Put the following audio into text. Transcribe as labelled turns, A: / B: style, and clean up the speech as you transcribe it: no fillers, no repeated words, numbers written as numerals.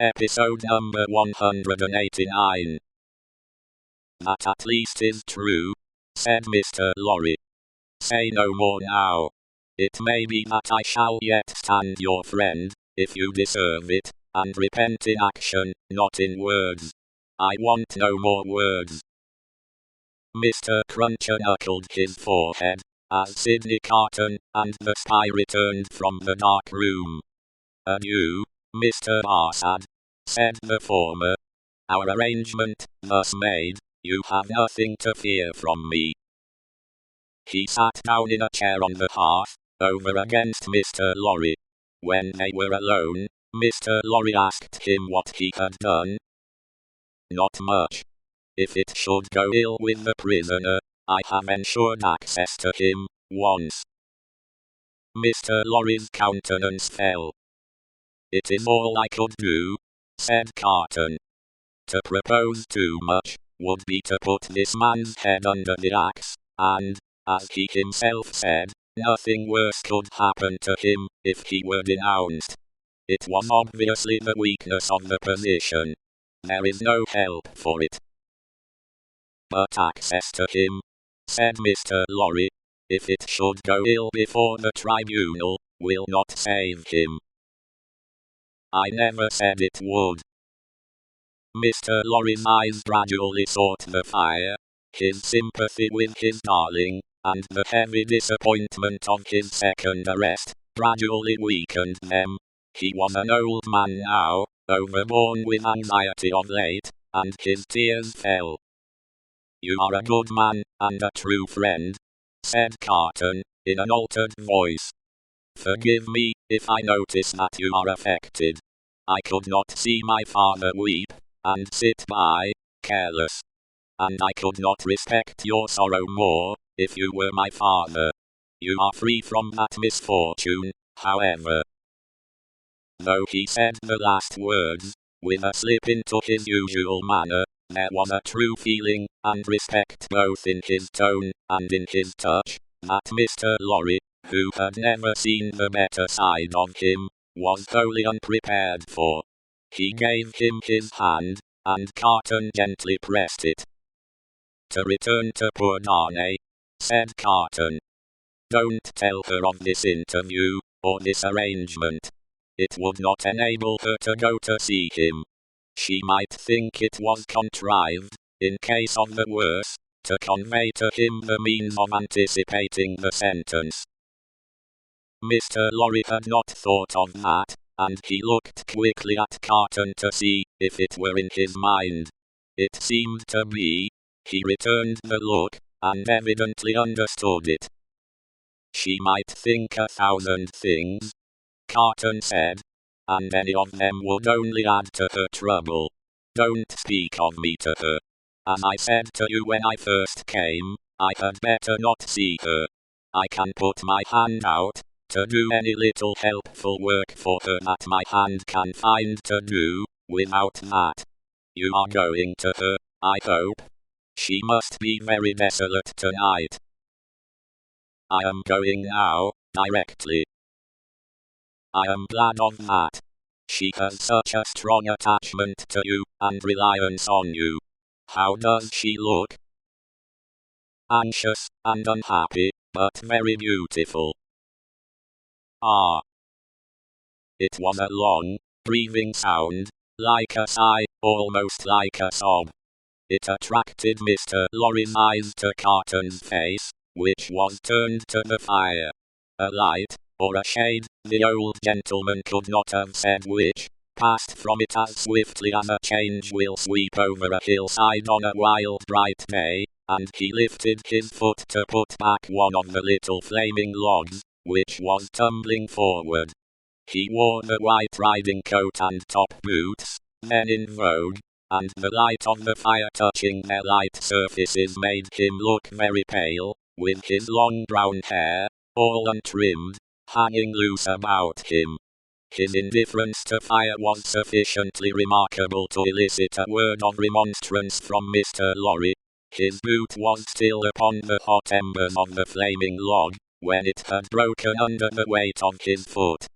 A: Episode number 189. That at least is true, said Mr. Lorry. Say no more now. It may be that I shall yet stand your friend, if you deserve it, and repent in action, not in words. I want no more words. Mr. Cruncher knuckled his forehead, as Sydney Carton and the spy returned from the dark room. Adieu, Mr. Barsad, said the former. Our arrangement thus made, you have nothing to fear from me. He sat down in a chair on the hearth, over against Mr. Lorry. When they were alone, Mr. Lorry asked him what he had done. Not much. If it should go ill with the prisoner, I have ensured access to him, once. Mr. Lorry's countenance fell. It is all I could do, said Carton. To propose too much, would be to put this man's head under the axe, and, as he himself said, nothing worse could happen to him, if he were denounced. It was obviously the weakness of the position. There is no help for it. But access to him, said Mr. Lorry, if it should go ill before the tribunal, will not save him. I never said it would. Mr. Lorry's eyes gradually sought the fire. His sympathy with his darling, and the heavy disappointment of his second arrest, gradually weakened them. He was an old man now, overborne with anxiety of late, and his tears fell. You are a good man, and a true friend, said Carton, in an altered voice. Forgive me, if I notice that you are affected. I could not see my father weep, and sit by, careless. And I could not respect your sorrow more, if you were my father. You are free from that misfortune, however. Though he said the last words, with a slip into his usual manner, there was a true feeling, and respect both in his tone, and in his touch, that Mr. Lorry, who had never seen the better side of him, was wholly unprepared for. He gave him his hand, and Carton gently pressed it. To return to poor Darnay, said Carton. Don't tell her of this interview, or this arrangement. It would not enable her to go to see him. She might think it was contrived, in case of the worst, to convey to him the means of anticipating the sentence. Mr. Lorry had not thought of that, and he looked quickly at Carton to see if it were in his mind. It seemed to be. He returned the look, and evidently understood it. She might think 1,000 things, Carton said, and any of them would only add to her trouble. Don't speak of me to her. As I said to you when I first came, I had better not see her. I can put my hand out, to do any little helpful work for her that my hand can find to do. Without that, you are going to her, I hope. She must be very desolate tonight. I am going now, directly. I am glad of that. She has such a strong attachment to you, and reliance on you. How does she look? Anxious, and unhappy, but very beautiful. Ah. It was a long, breathing sound, like a sigh, almost like a sob. It attracted Mr. Lorry's eyes to Carton's face, which was turned to the fire. A light, or a shade, the old gentleman could not have said which, passed from it as swiftly as a change will sweep over a hillside on a wild bright day, and he lifted his foot to put back one of the little flaming logs, which was tumbling forward. He wore the white riding coat and top boots, then in vogue, and the light of the fire touching their light surfaces made him look very pale, with his long brown hair, all untrimmed, hanging loose about him. His indifference to fire was sufficiently remarkable to elicit a word of remonstrance from Mr. Lorry. His boot was still upon the hot embers of the flaming log, when it had broken under the weight of his foot.